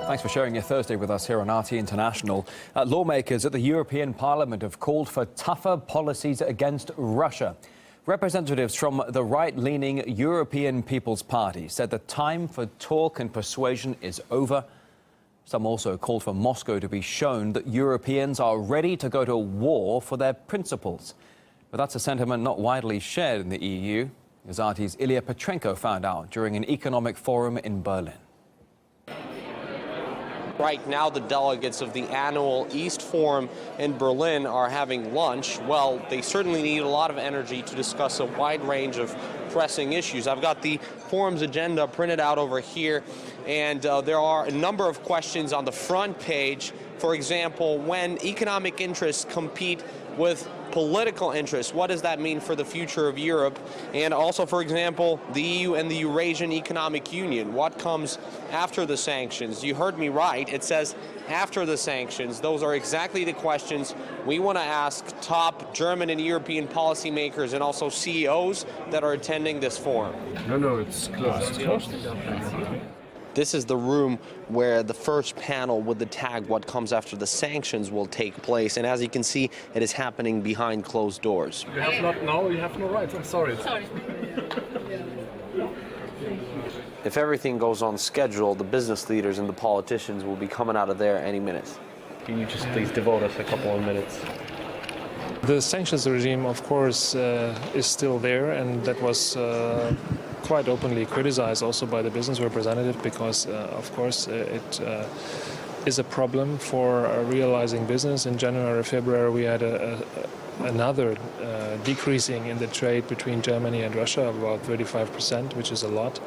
Thanks for sharing your Thursday with us here on RT International. Lawmakers at the European Parliament have called for tougher policies against Russia. Representatives from the right-leaning European People's Party said the time for talk and persuasion is over. Some also called for Moscow to be shown that Europeans are ready to go to war for their principles. But that's a sentiment not widely shared in the EU, as RT's Ilya Petrenko found out during an economic forum in Berlin. Right now, the delegates of the annual East Forum in Berlin are having lunch. Well, they certainly need a lot of energy to discuss a wide range of pressing issues. I've got the forum's agenda printed out over here, and there are a number of questions on the front page. For example, when economic interests compete with political interests, what does that mean for the future of Europe? And also, for example, the EU and the Eurasian Economic Union. What comes after the sanctions? You heard me right. It says after the sanctions. Those are exactly the questions we want to ask top German and European policymakers and also CEOs that are attending this forum. No, it's closed. This is the room where the first panel with the tag "What comes after the sanctions" will take place, and as you can see, it is happening behind closed doors. You have no rights. I'm sorry. If everything goes on schedule, the business leaders and the politicians will be coming out of there any minute. Can you just please devote us a couple of minutes? The sanctions regime, of course, is still there, and that was quite openly criticized also by the business representative because, of course, it is a problem for realizing business. In January, February, we had another decreasing in the trade between Germany and Russia of about 35%, which is a lot.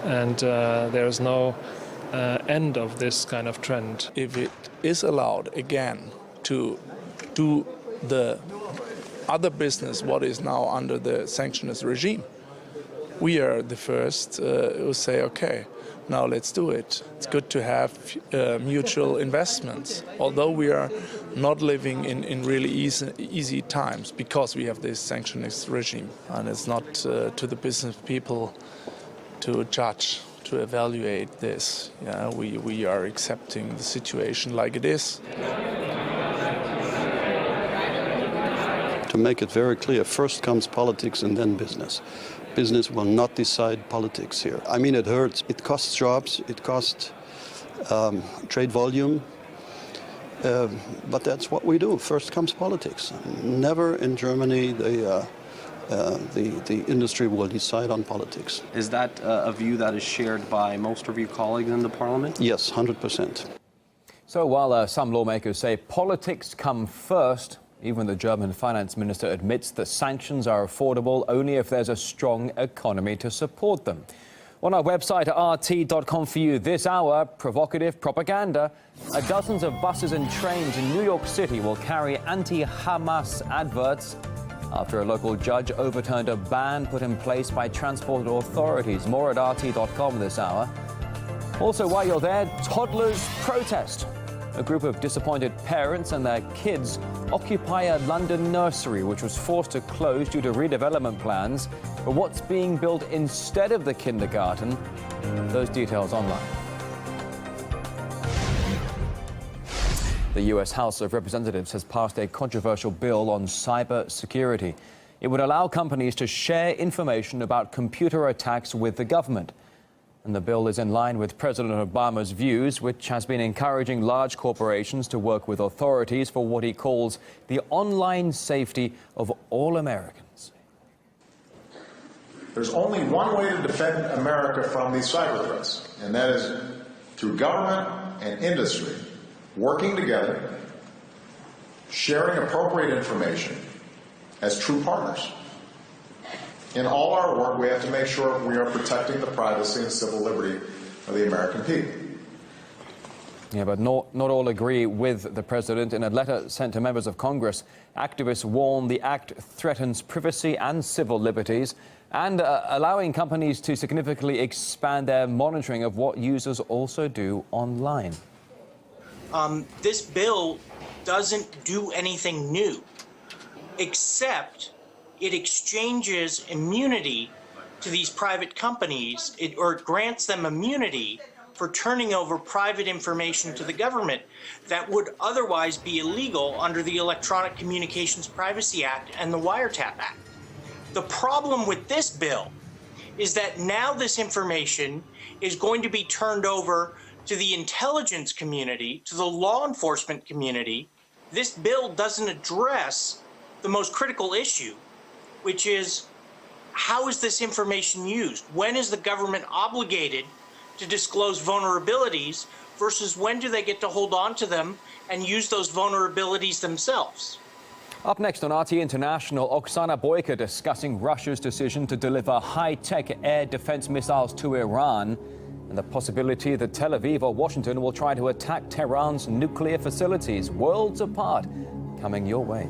And there is no end of this kind of trend. If it is allowed again to do the other business, what is now under the sanctions regime, we are the first who say, okay, now let's do it. It's good to have mutual investments, although we are not living in really easy times because we have this sanctions regime. And it's not to the business people to judge, to evaluate this. Yeah, we are accepting the situation like it is. To make it very clear, first comes politics and then business. Business will not decide politics here. I mean, it hurts. It costs jobs, it costs trade volume, but that's what we do. First comes politics. Never in Germany the industry will decide on politics. Is that a view that is shared by most of your colleagues in the parliament? Yes, 100%. So while some lawmakers say politics come first, even the German finance minister admits that sanctions are affordable only if there's a strong economy to support them. On our website at rt.com for you this hour, provocative propaganda. Dozens of buses and trains in New York City will carry anti-Hamas adverts after a local judge overturned a ban put in place by transport authorities. More at rt.com this hour. Also, while you're there, toddlers protest. A group of disappointed parents and their kids occupy a London nursery which was forced to close due to redevelopment plans. But what's being built instead of the kindergarten? Those details online. The U.S. House of Representatives has passed a controversial bill on cyber security. It would allow companies to share information about computer attacks with the government. And the bill is in line with President Obama's views, which has been encouraging large corporations to work with authorities for what he calls the online safety of all Americans. There's only one way to defend America from these cyber threats, and that is through government and industry working together, sharing appropriate information as true partners. In all our work, we have to make sure we are protecting the privacy and civil liberty of the American people. Yeah, but not all agree with the president. In a letter sent to members of Congress, activists warn the act threatens privacy and civil liberties and allowing companies to significantly expand their monitoring of what users also do online. This bill doesn't do anything new, except it exchanges immunity to these private companies, or it grants them immunity for turning over private information to the government that would otherwise be illegal under the Electronic Communications Privacy Act and the Wiretap Act. The problem with this bill is that now this information is going to be turned over to the intelligence community, to the law enforcement community. This bill doesn't address the most critical issue, which is how is this information used? When is the government obligated to disclose vulnerabilities versus when do they get to hold on to them and use those vulnerabilities themselves? Up next on RT International, Oksana Boyka discussing Russia's decision to deliver high-tech air defense missiles to Iran and the possibility that Tel Aviv or Washington will try to attack Tehran's nuclear facilities worlds apart. Coming your way.